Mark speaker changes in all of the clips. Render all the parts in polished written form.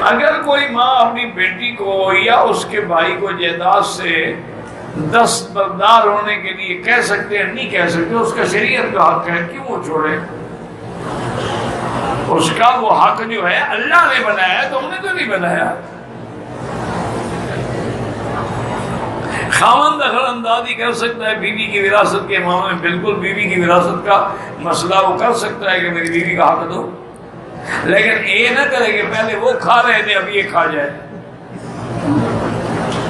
Speaker 1: اگر کوئی ماں اپنی بیٹی کو یا اس کے بھائی کو جائیداد سے دستبردار ہونے کے لیے کہہ سکتے ہیں نہیں کہہ سکتے، اس کا شریعت کا حق ہے، کیوں وہ چھوڑے؟ اس کا وہ حق جو ہے اللہ نے بنایا ہے، تم نے تو نہیں بنایا۔ خاوند دخل اندازی کر سکتا ہے بیوی کی وراثت کے معاملے میں، بالکل بیوی کی وراثت کا مسئلہ وہ کر سکتا ہے کہ میری بیوی کا حق دو، لیکن یہ نہ کرے کہ پہلے وہ کھا رہے تھے اب یہ کھا جائے۔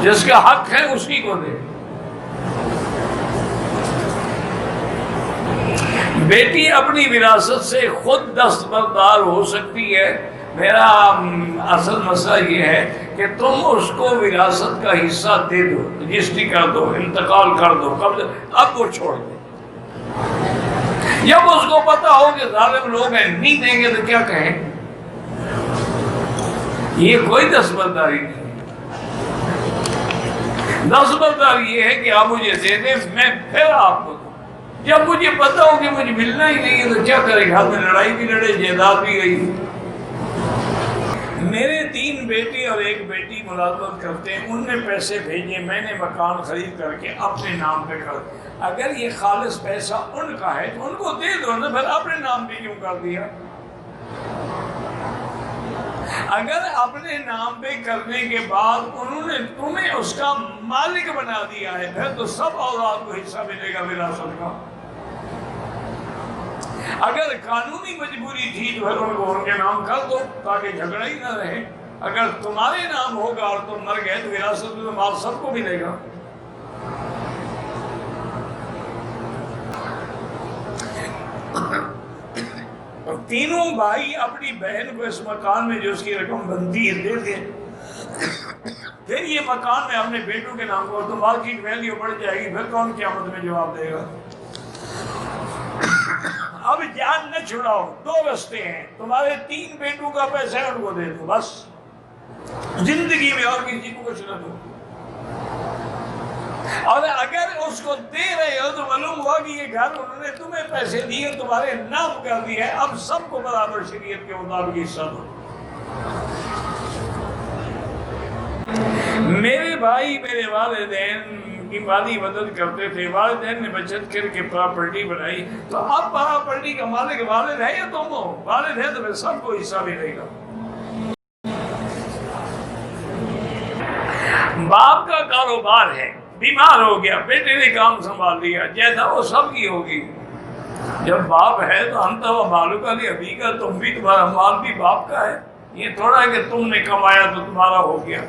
Speaker 1: جس کا حق ہے اسی کو دے۔ بیٹی اپنی وراثت سے خود دستبردار ہو سکتی ہے۔ میرا اصل مسئلہ یہ ہے کہ تم اس کو وراثت کا حصہ دے دو، رجسٹری کر دو، انتقال کر دو، اب وہ چھوڑ دے۔ جب اس کو پتا ہو کہ ظالم لوگ ہیں نہیں دیں گے تو کیا کہیں؟ یہ کوئی دستبرداری نہیں۔ دستبرداری یہ ہے کہ آپ مجھے دے دیں، میں پھر آپ کو دوں۔ جب مجھے پتا ہو کہ مجھے ملنا ہی نہیں ہے تو کیا کرے گا؟ میں لڑائی بھی لڑے، جائیداد بھی گئی۔ میرے 3 بیٹے اور 1 بیٹی ملازمت کرتے ہیں، ان نے پیسے بھیجے، میں نے مکان خرید کر کے اپنے نام پہ کر۔ اگر یہ خالص پیسہ ان کا ہے تو ان کو دے دو نا، پھر اپنے نام پہ کیوں کر دیا؟ اگر اپنے نام پہ کرنے کے بعد انہوں نے تمہیں اس کا مالک بنا دیا ہے، پھر تو سب اولاد کو حصہ ملے گا وراثت کا۔ اگر قانونی مجبوری تھی تو پھر ان کو ان کے نام کر دو تاکہ جھگڑا ہی نہ رہے۔ اگر تمہارے نام ہوگا اور تم مر گئے تو وراثت میں مال سب کو ملے گا۔ اور تینوں بھائی اپنی بہن کو اس مکان میں جو اس کی رقم بنتی ہے دے دیں، پھر یہ مکان میں اپنے بیٹوں کے نام کو، تو مارکیٹ ویلیو بڑھ جائے گی، پھر کون قیامت میں جواب دے گا؟ اب جان نہ چھڑاؤ، 2 رستے ہیں، تمہارے 3 بیٹوں کا پیسہ ان کو دے دو بس، زندگی میں اور کسی کو کچھ نہ دو۔ اور اگر اس کو دے رہے ہو تو معلوم ہوا کہ یہ گھر انہوں نے تمہیں پیسے دیے، تمہارے نام کر دیے، اب سب کو برابر شریعت کے مطابق حصہ دو۔ میرے بھائی میرے والدین کی مالی مدد کرتے تھے، والدین نے بچت کر کے پراپرٹی بنائی، تو اب پراپرٹی کا مالک والد ہے یا تم ہو؟ والد ہے تو پھر سب کو حصہ ملے گا۔ باپ کا کاروبار ہے، بیمار ہو گیا، بیٹے نے کام سنبھال لیا، جیسا وہ سب کی ہوگی۔ جب باپ ہے تو ہم تو مالک علی ابھی کا، تم بھی، تمہارا مال بھی باپ کا ہے۔ یہ تھوڑا ہے کہ تم نے کمایا تو تمہارا ہو گیا۔